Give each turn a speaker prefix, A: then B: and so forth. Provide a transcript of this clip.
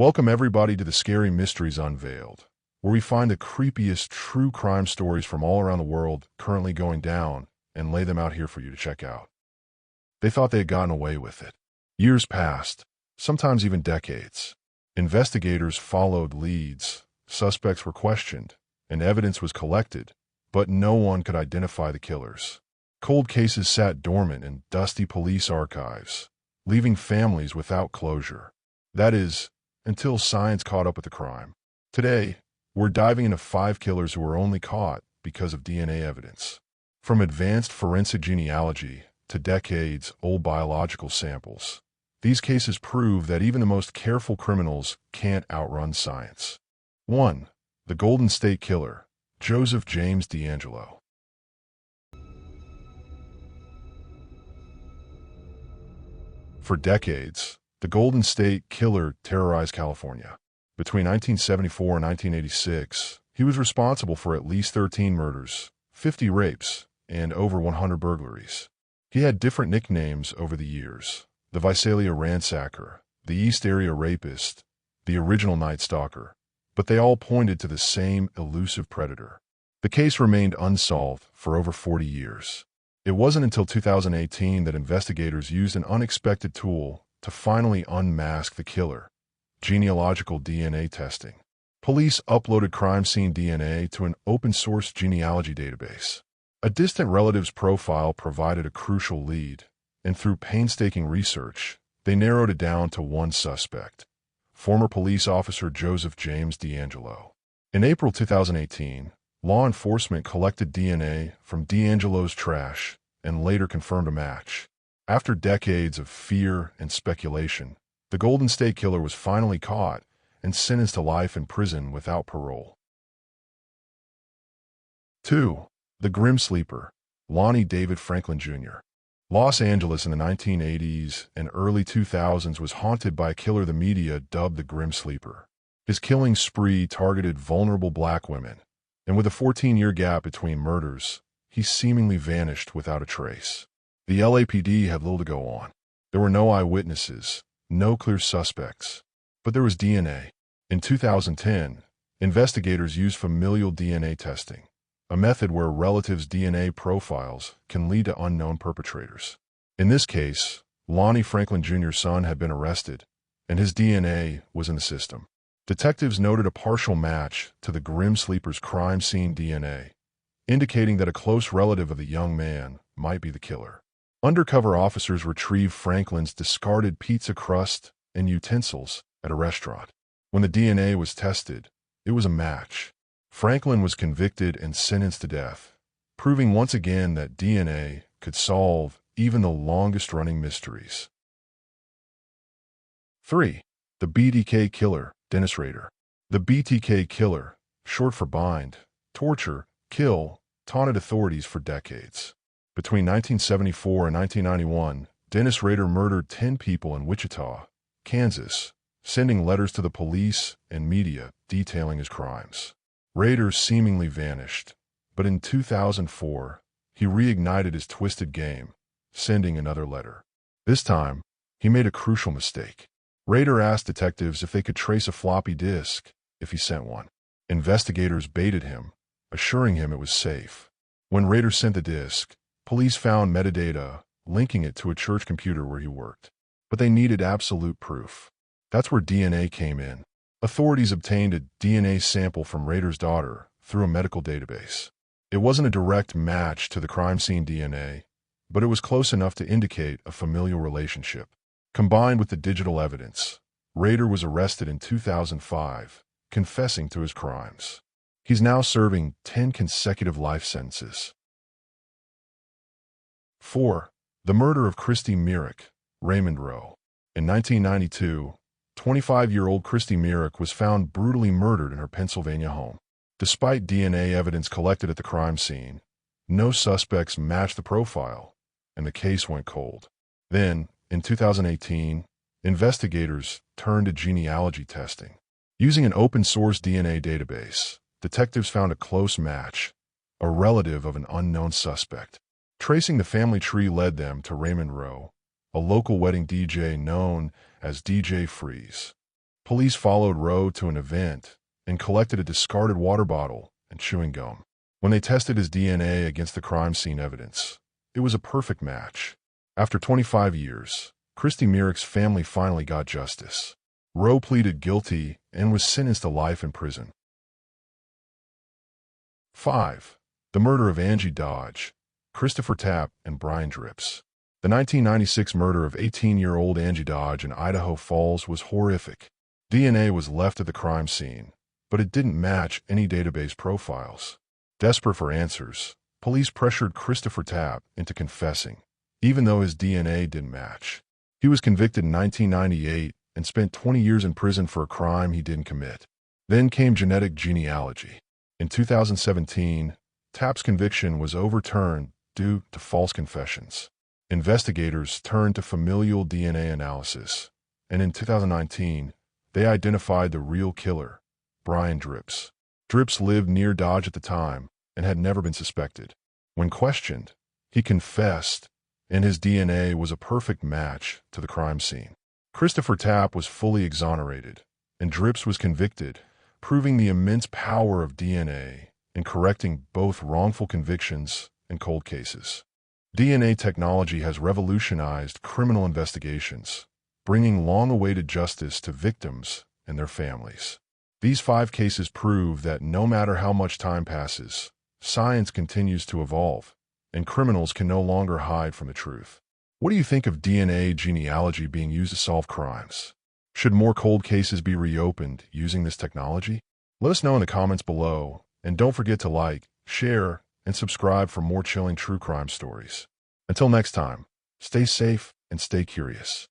A: Welcome everybody to the Scary Mysteries Unveiled, where we find the creepiest true crime stories from all around the world currently going down and lay them out here for you to check out. They thought they had gotten away with it. Years passed, sometimes even decades. Investigators followed leads, suspects were questioned, and evidence was collected, but no one could identify the killers. Cold cases sat dormant in dusty police archives, leaving families without closure. That is, until science caught up with the crime. Today, we're diving into 5 killers who were only caught because of DNA evidence. From advanced forensic genealogy to decades-old biological samples, these cases prove that even the most careful criminals can't outrun science. 1. The Golden State Killer, Joseph James DeAngelo. For decades, the Golden State Killer terrorized California. Between 1974 and 1986, he was responsible for at least 13 murders, 50 rapes, and over 100 burglaries. He had different nicknames over the years: the Visalia Ransacker, the East Area Rapist, the Original Night Stalker, but they all pointed to the same elusive predator. The case remained unsolved for over 40 years. It wasn't until 2018 that investigators used an unexpected tool to finally unmask the killer: genealogical DNA testing. Police uploaded crime scene DNA to an open-source genealogy database. A distant relative's profile provided a crucial lead, and through painstaking research, they narrowed it down to one suspect: former police officer Joseph James DeAngelo. In April 2018, law enforcement collected DNA from DeAngelo's trash and later confirmed a match. After decades of fear and speculation, the Golden State Killer was finally caught and sentenced to life in prison without parole. 2. The Grim Sleeper, Lonnie David Franklin Jr. Los Angeles in the 1980s and early 2000s was haunted by a killer the media dubbed the Grim Sleeper. His killing spree targeted vulnerable black women, and with a 14-year gap between murders, he seemingly vanished without a trace. The LAPD had little to go on. There were no eyewitnesses, no clear suspects, but there was DNA. In 2010, investigators used familial DNA testing, a method where relatives' DNA profiles can lead to unknown perpetrators. In this case, Lonnie Franklin Jr.'s son had been arrested, and his DNA was in the system. Detectives noted a partial match to the Grim Sleeper's crime scene DNA, indicating that a close relative of the young man might be the killer. Undercover officers retrieved Franklin's discarded pizza crust and utensils at a restaurant. When the DNA was tested, it was a match. Franklin was convicted and sentenced to death, proving once again that DNA could solve even the longest-running mysteries. 3. The BTK Killer, Dennis Rader. The BTK Killer, short for bind, torture, kill, taunted authorities for decades. Between 1974 and 1991, Dennis Rader murdered 10 people in Wichita, Kansas, sending letters to the police and media detailing his crimes. Rader seemingly vanished, but in 2004, he reignited his twisted game, sending another letter. This time, he made a crucial mistake. Rader asked detectives if they could trace a floppy disk if he sent one. Investigators baited him, assuring him it was safe. When Rader sent the disk, police found metadata linking it to a church computer where he worked. But they needed absolute proof. That's where DNA came in. Authorities obtained a DNA sample from Rader's daughter through a medical database. It wasn't a direct match to the crime scene DNA, but it was close enough to indicate a familial relationship. Combined with the digital evidence, Rader was arrested in 2005, confessing to his crimes. He's now serving 10 consecutive life sentences. 4. The murder of Christy Myrick, Raymond Rowe. In 1992, 25-year-old Christy Myrick was found brutally murdered in her Pennsylvania home. Despite DNA evidence collected at the crime scene, no suspects matched the profile, and the case went cold. Then, in 2018, investigators turned to genealogy testing. Using an open-source DNA database, detectives found a close match, a relative of an unknown suspect. Tracing the family tree led them to Raymond Rowe, a local wedding DJ known as DJ Freeze. Police followed Rowe to an event and collected a discarded water bottle and chewing gum. When they tested his DNA against the crime scene evidence, it was a perfect match. After 25 years, Christy Merrick's family finally got justice. Rowe pleaded guilty and was sentenced to life in prison. 5. The murder of Angie Dodge, Christopher Tapp, and Brian Drips. The 1996 murder of 18-year-old Angie Dodge in Idaho Falls was horrific. DNA was left at the crime scene, but it didn't match any database profiles. Desperate for answers, police pressured Christopher Tapp into confessing, even though his DNA didn't match. He was convicted in 1998 and spent 20 years in prison for a crime he didn't commit. Then came genealogy. In 2017, Tapp's conviction was overturned due to false confessions. Investigators turned to familial DNA analysis, and in 2019, they identified the real killer, Brian Drips. Drips lived near Dodge at the time and had never been suspected. When questioned, he confessed, and his DNA was a perfect match to the crime scene. Christopher Tapp was fully exonerated, and Drips was convicted, proving the immense power of DNA in correcting both wrongful convictions and cold cases. DNA technology has revolutionized criminal investigations, bringing long-awaited justice to victims and their families. These 5 cases prove that no matter how much time passes, science continues to evolve, and criminals can no longer hide from the truth. What do you think of DNA genealogy being used to solve crimes? Should more cold cases be reopened using this technology? Let us know in the comments below, and don't forget to like, share, and subscribe for more chilling true crime stories. Until next time, stay safe and stay curious.